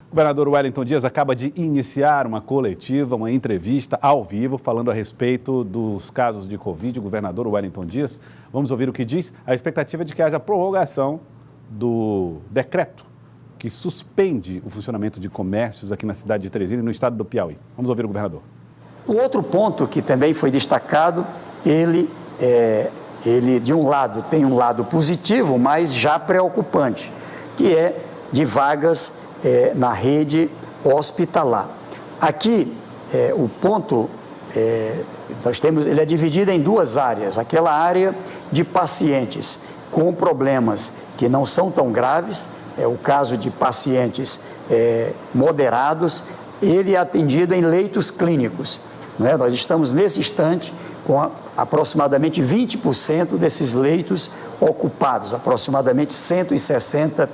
O governador Wellington Dias acaba de iniciar uma coletiva, uma entrevista ao vivo, falando a respeito dos casos de Covid. O governador Wellington Dias, vamos ouvir o que diz. A expectativa é de que haja prorrogação do decreto que suspende o funcionamento de comércios aqui na cidade de Teresina e no estado do Piauí. Vamos ouvir o governador. O outro ponto que também foi destacado, ele de um lado tem um lado positivo, mas já preocupante, que é de vagas na rede hospitalar. Aqui, o ponto, ele é dividido em duas áreas. Aquela área de pacientes com problemas que não são tão graves, é o caso de pacientes moderados, ele é atendido em leitos clínicos. Não é? Nós estamos, nesse instante, com aproximadamente 20% desses leitos ocupados, aproximadamente 160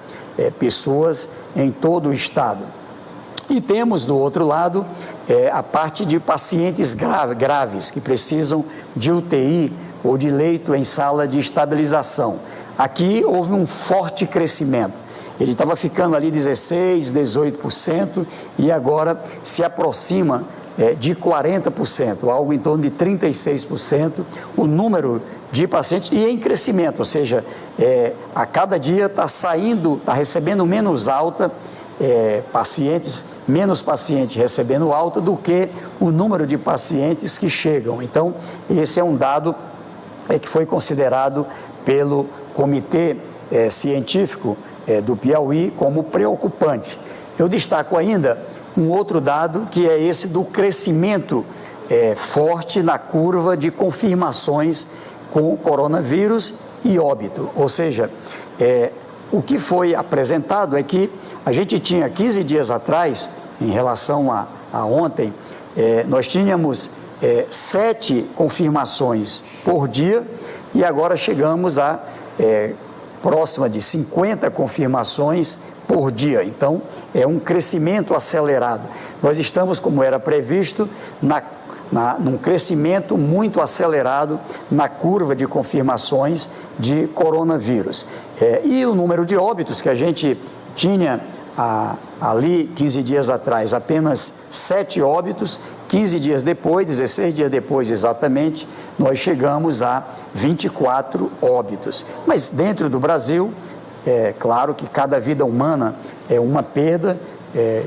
pessoas em todo o estado. E temos, do outro lado, a parte de pacientes graves, que precisam de UTI ou de leito em sala de estabilização. Aqui houve um forte crescimento. Ele estava ficando ali 16%, 18% e agora se aproxima de 40%, algo em torno de 36%, o número de pacientes e em crescimento, ou seja, a cada dia está recebendo menos alta, menos pacientes recebendo alta do que o número de pacientes que chegam. Então, esse é um dado que foi considerado pelo Comitê Científico do Piauí como preocupante. Eu destaco ainda um outro dado, que é esse do crescimento forte na curva de confirmações com coronavírus e óbito. Ou seja, o que foi apresentado é que a gente tinha 15 dias atrás, em relação a ontem, nós tínhamos 7 confirmações por dia e agora chegamos a próxima de 50 confirmações por dia. Então, é um crescimento acelerado. Nós estamos, como era previsto, num crescimento muito acelerado na curva de confirmações de coronavírus. E o número de óbitos que a gente tinha ali 15 dias atrás, apenas 7 óbitos, 15 dias depois, 16 dias depois exatamente, nós chegamos a 24 óbitos. Mas dentro do Brasil, claro que cada vida humana é uma perda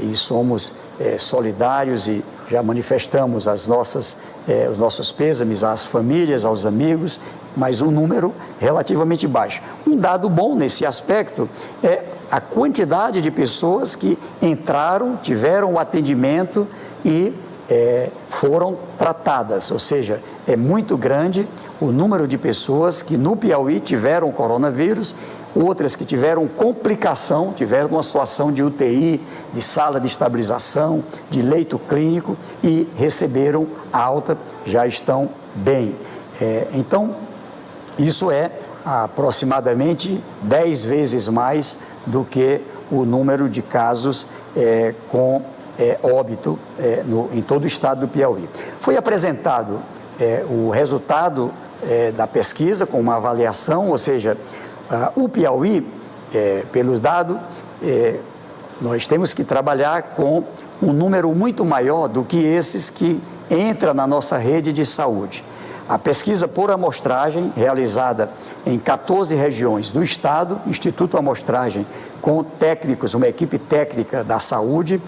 e somos solidários e já manifestamos os nossos pêsames às famílias, aos amigos, mas um número relativamente baixo. Um dado bom nesse aspecto é a quantidade de pessoas que entraram, tiveram o atendimento e foram tratadas, ou seja, é muito grande o número de pessoas que no Piauí tiveram coronavírus, outras que tiveram complicação, tiveram uma situação de UTI, de sala de estabilização, de leito clínico e receberam alta, já estão bem. Então, isso é aproximadamente 10 vezes mais do que o número de casos com óbito em todo o estado do Piauí. Foi apresentado o resultado da pesquisa com uma avaliação, ou seja, o Piauí, pelos dados, nós temos que trabalhar com um número muito maior do que esses que entram na nossa rede de saúde. A pesquisa por amostragem, realizada em 14 regiões do estado, Instituto Amostragem, com técnicos, uma equipe técnica da saúde,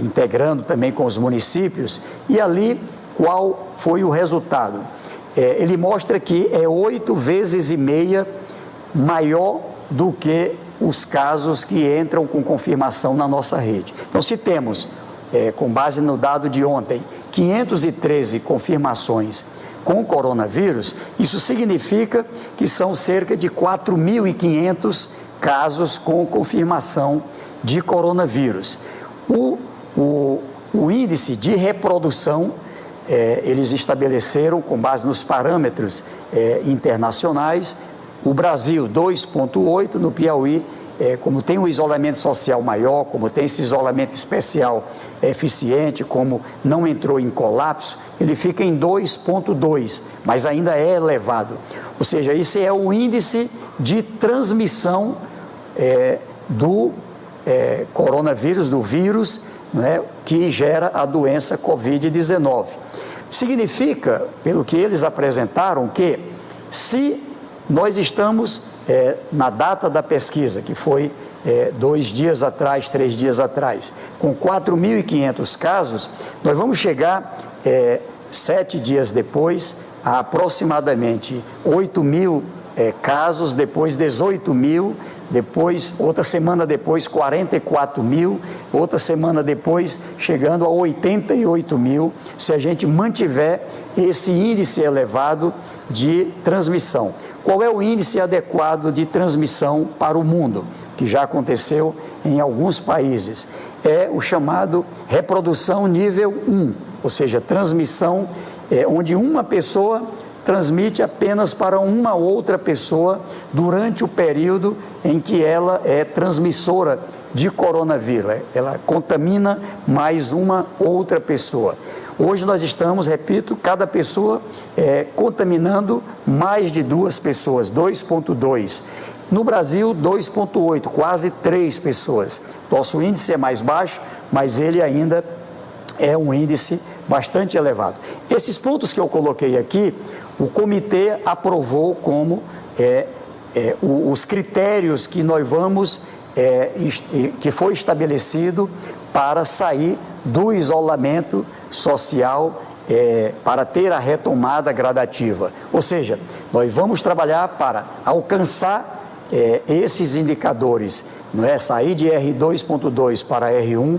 integrando também com os municípios, e ali qual foi o resultado? Ele mostra que é 8,5 vezes maior do que os casos que entram com confirmação na nossa rede. Então, se temos, com base no dado de ontem, 513 confirmações com coronavírus, isso significa que são cerca de 4.500 casos com confirmação de coronavírus. O índice de reprodução, eles estabeleceram, com base nos parâmetros internacionais, o Brasil 2,8, no Piauí, como tem um isolamento social maior, como tem esse isolamento especial eficiente, como não entrou em colapso, ele fica em 2,2, mas ainda é elevado. Ou seja, esse é o índice de transmissão coronavírus, do vírus, né, que gera a doença Covid-19. Significa, pelo que eles apresentaram, que se nós estamos na data da pesquisa, que foi 2 dias atrás, 3 dias atrás, com 4.500 casos, nós vamos chegar 7 dias depois a aproximadamente 8.000 casos, depois 18.000, depois, outra semana depois, 44.000, outra semana depois, chegando a 88.000, se a gente mantiver esse índice elevado de transmissão. Qual é o índice adequado de transmissão para o mundo, que já aconteceu em alguns países? É o chamado reprodução nível 1, ou seja, transmissão onde uma pessoa transmite apenas para uma outra pessoa durante o período em que ela é transmissora de coronavírus. Ela contamina mais uma outra pessoa. Hoje nós estamos, repito, cada pessoa contaminando mais de 2 pessoas, 2,2. No Brasil, 2,8, quase 3 pessoas. Nosso índice é mais baixo, mas ele ainda é um índice bastante elevado. Esses pontos que eu coloquei aqui, o comitê aprovou como os critérios que nós vamos, que foi estabelecido para sair do isolamento social, para ter a retomada gradativa. Ou seja, nós vamos trabalhar para alcançar esses indicadores, não é? Sair de R2.2 para R1,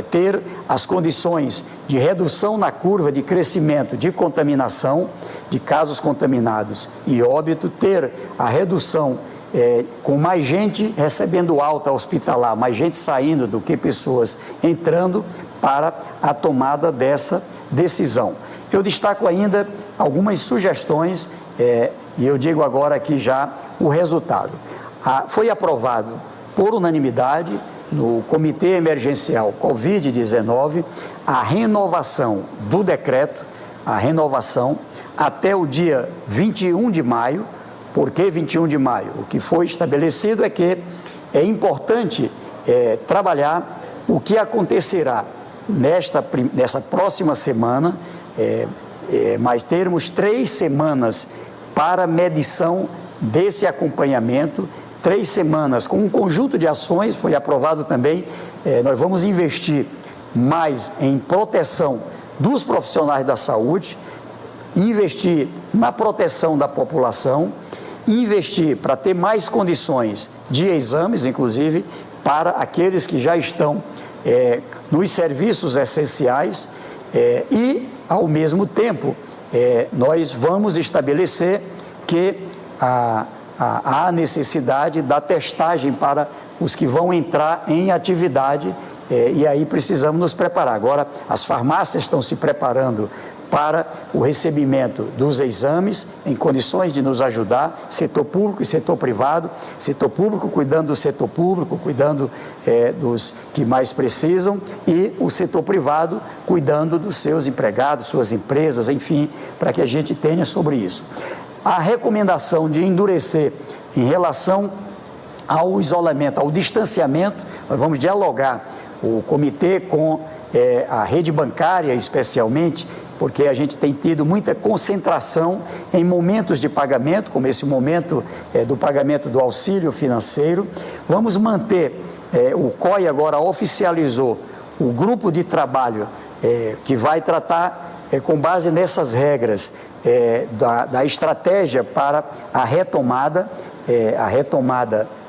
ter as condições de redução na curva de crescimento de contaminação, de casos contaminados e óbito, ter a redução com mais gente recebendo alta hospitalar, mais gente saindo do que pessoas entrando, para a tomada dessa decisão. Eu destaco ainda algumas sugestões e eu digo agora aqui já o resultado. Foi aprovado por unanimidade no Comitê Emergencial Covid-19 a renovação do decreto, a renovação até o dia 21 de maio. Por que 21 de maio? O que foi estabelecido é que é importante trabalhar o que acontecerá nessa próxima semana, mas termos 3 semanas para medição desse acompanhamento, 3 semanas com um conjunto de ações. Foi aprovado também, nós vamos investir mais em proteção dos profissionais da saúde, investir na proteção da população, investir para ter mais condições de exames, inclusive para aqueles que já estão nos serviços essenciais, e, ao mesmo tempo, nós vamos estabelecer que há necessidade da testagem para os que vão entrar em atividade, e aí precisamos nos preparar. Agora, as farmácias estão se preparando para o recebimento dos exames, em condições de nos ajudar, setor público e setor privado, setor público cuidando do setor público, cuidando dos que mais precisam, e o setor privado cuidando dos seus empregados, suas empresas, enfim, para que a gente tenha sobre isso. A recomendação de endurecer em relação ao isolamento, ao distanciamento, nós vamos dialogar o comitê com a rede bancária especialmente, porque a gente tem tido muita concentração em momentos de pagamento, como esse momento do pagamento do auxílio financeiro. Vamos manter, o COI agora oficializou o grupo de trabalho que vai tratar, com base nessas regras, da estratégia para a retomada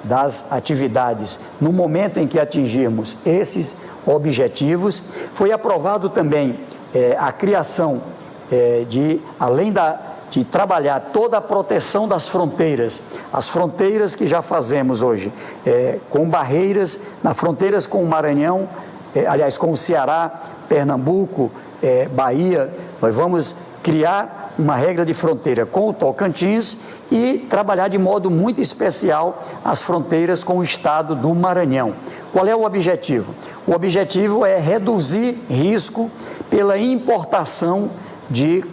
das atividades no momento em que atingirmos esses objetivos. Foi aprovado também a criação além de trabalhar toda a proteção das fronteiras, as fronteiras que já fazemos hoje, com barreiras, nas fronteiras com o Maranhão, aliás, com o Ceará, Pernambuco, Bahia, nós vamos criar uma regra de fronteira com o Tocantins e trabalhar de modo muito especial as fronteiras com o estado do Maranhão. Qual é o objetivo? O objetivo é reduzir risco pela importação de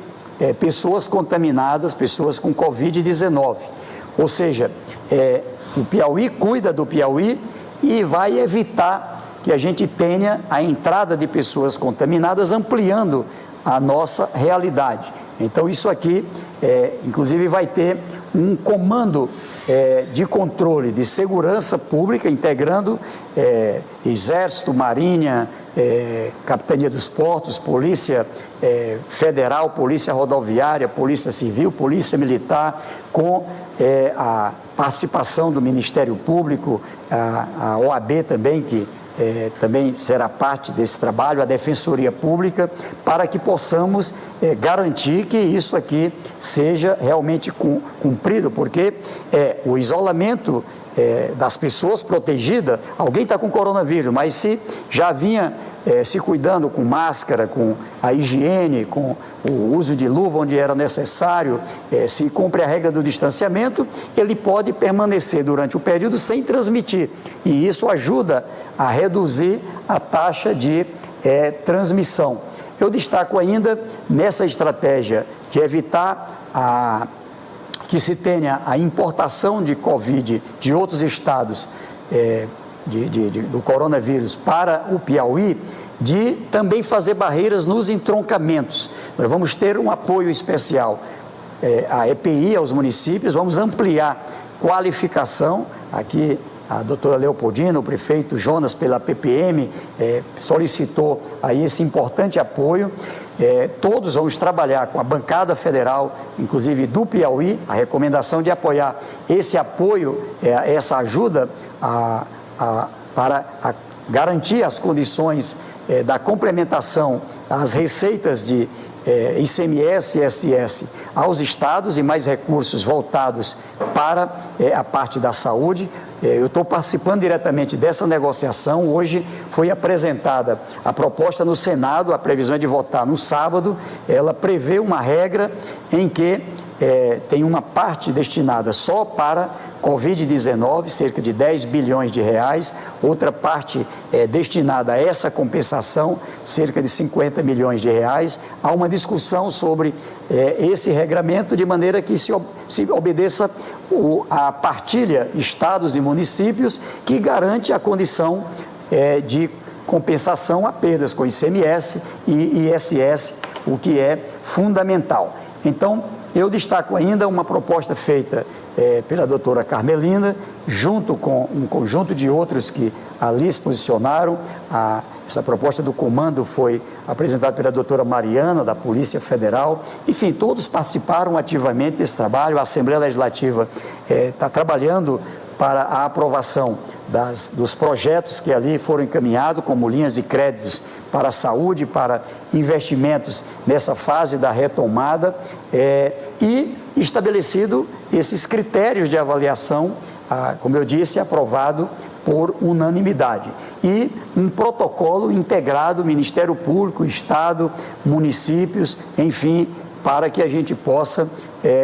pessoas contaminadas, pessoas com Covid-19. Ou seja, o Piauí cuida do Piauí, e vai evitar que a gente tenha a entrada de pessoas contaminadas, ampliando a nossa realidade. Então, isso aqui, inclusive, vai ter um comando de controle de segurança pública, integrando Exército, Marinha, Capitania dos Portos, Polícia Federal, Polícia Rodoviária, Polícia Civil, Polícia Militar, com a participação do Ministério Público, a OAB também, que também será parte desse trabalho, a Defensoria Pública, para que possamos garantir que isso aqui seja realmente cumprido, porque o isolamento das pessoas protegidas, alguém está com coronavírus, mas se já vinha se cuidando com máscara, com a higiene, com o uso de luva onde era necessário, se cumpre a regra do distanciamento, ele pode permanecer durante o período sem transmitir. E isso ajuda a reduzir a taxa de transmissão. Eu destaco ainda nessa estratégia de evitar que se tenha a importação de Covid de outros estados do coronavírus para o Piauí, de também fazer barreiras nos entroncamentos. Nós vamos ter um apoio especial à EPI, aos municípios, vamos ampliar qualificação. Aqui a doutora Leopoldina, o prefeito Jonas, pela PPM, solicitou aí esse importante apoio. Todos vamos trabalhar com a bancada federal, inclusive do Piauí, a recomendação de apoiar esse apoio, essa ajuda para garantir as condições da complementação às receitas de ICMS e ISS aos estados e mais recursos voltados para a parte da saúde. Eu estou participando diretamente dessa negociação. Hoje foi apresentada a proposta no Senado, a previsão é de votar no sábado. Ela prevê uma regra em que tem uma parte destinada só para Covid-19, cerca de 10 bilhões de reais, outra parte destinada a essa compensação, cerca de 50 milhões de reais. Há uma discussão sobre esse regramento, de maneira que se obedeça a partilha estados e municípios, que garante a condição de compensação a perdas com ICMS e ISS, o que é fundamental. Então, eu destaco ainda uma proposta feita pela doutora Carmelina, junto com um conjunto de outros que ali se posicionaram. Essa proposta do comando foi apresentada pela doutora Mariana, da Polícia Federal. Enfim, todos participaram ativamente desse trabalho. A Assembleia Legislativa está trabalhando para a aprovação dos projetos que ali foram encaminhados, como linhas de créditos para a saúde, para investimentos nessa fase da retomada, e estabelecido esses critérios de avaliação, como eu disse, aprovado por unanimidade. E um protocolo integrado, Ministério Público, Estado, municípios, enfim, para que a gente possa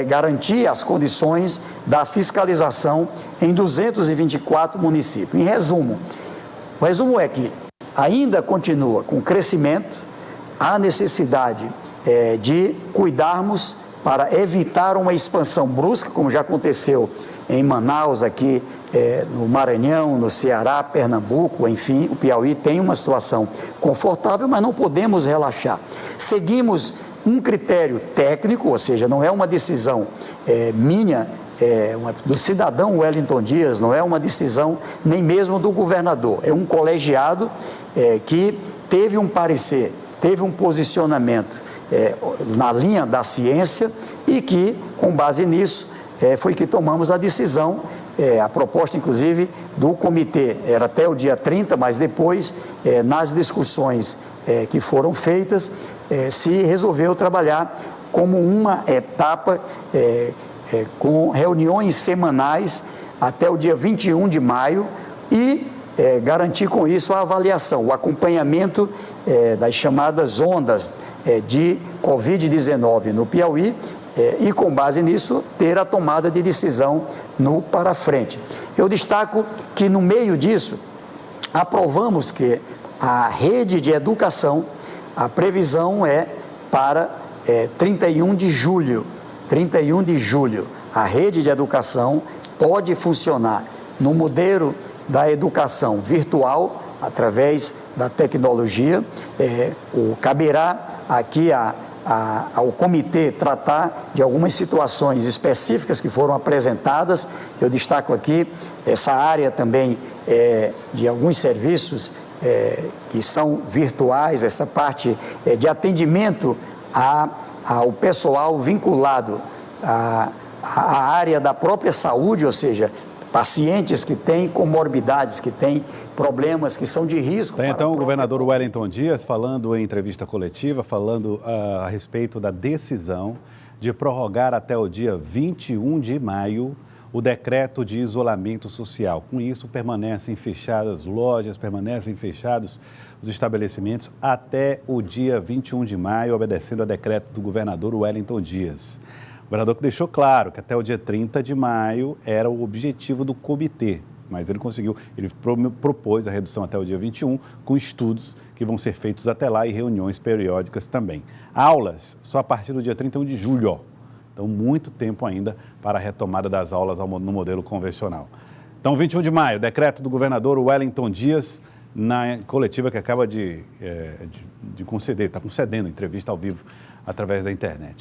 garantir as condições da fiscalização em 224 municípios. Em resumo, o resumo é que ainda continua com crescimento, há necessidade de cuidarmos para evitar uma expansão brusca, como já aconteceu em Manaus, aqui no Maranhão, no Ceará, Pernambuco, enfim, o Piauí tem uma situação confortável, mas não podemos relaxar. Seguimos um critério técnico, ou seja, não é uma decisão minha, do cidadão Wellington Dias, não é uma decisão nem mesmo do governador, é um colegiado que teve um parecer, teve um posicionamento na linha da ciência e que, com base nisso, foi que tomamos a decisão, a proposta, inclusive, do comitê era até o dia 30, mas depois, nas discussões que foram feitas, se resolveu trabalhar como uma etapa, com reuniões semanais até o dia 21 de maio e garantir com isso a avaliação, o acompanhamento das chamadas ondas de Covid-19 no Piauí, e com base nisso ter a tomada de decisão no para frente. Eu destaco que no meio disso aprovamos que a rede de educação, a previsão é para 31 de julho, a rede de educação pode funcionar no modelo da educação virtual, através da tecnologia. Caberá aqui ao comitê tratar de algumas situações específicas que foram apresentadas. Eu destaco aqui essa área também de alguns serviços que são virtuais, essa parte de atendimento ao pessoal vinculado à área da própria saúde, ou seja, pacientes que têm comorbidades, que têm problemas que são de risco. Tem então o governador Wellington Dias falando em entrevista coletiva, falando a respeito da decisão de prorrogar até o dia 21 de maio o decreto de isolamento social. Com isso, permanecem fechadas lojas, permanecem fechados os estabelecimentos até o dia 21 de maio, obedecendo a decreto do governador Wellington Dias. O governador que deixou claro que até o dia 30 de maio era o objetivo do comitê, mas ele conseguiu, ele propôs a redução até o dia 21, com estudos que vão ser feitos até lá e reuniões periódicas também. Aulas só a partir do dia 31 de julho, então muito tempo ainda para a retomada das aulas no modelo convencional. Então, 21 de maio, decreto do governador Wellington Dias, na coletiva que acaba de conceder, está concedendo entrevista ao vivo através da internet.